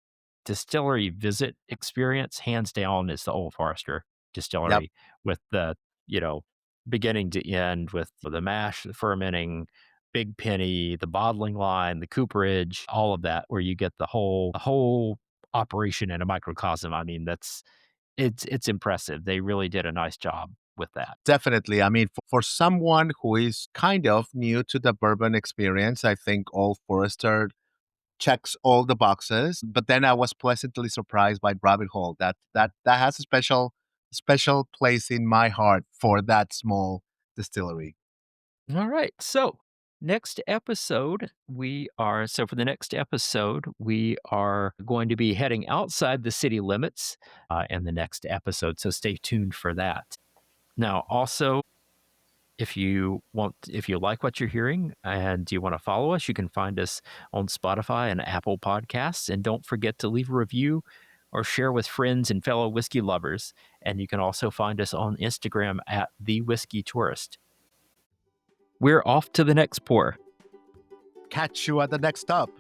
distillery visit experience, hands down is the Old Forester Yep. Distillery with the, you know, beginning to end with the mash, the fermenting, Big Penny, the bottling line, the cooperage, all of that, where you get the whole operation in a microcosm. I mean, it's impressive. They really did a nice job with that. Definitely. I mean, for someone who is kind of new to the bourbon experience, I think Old Forester checks all the boxes. But then I was pleasantly surprised by Rabbit Hole. That has a special place in my heart for that small distillery. All right. So for the next episode, we are going to be heading outside the city limits in the next episode. So stay tuned for that. Now, also, if you like what you're hearing and you want to follow us, you can find us on Spotify and Apple Podcasts. And don't forget to leave a review or share with friends and fellow whiskey lovers. And you can also find us on Instagram at The Whiskey Tourist. We're off to the next pour. Catch you at the next stop.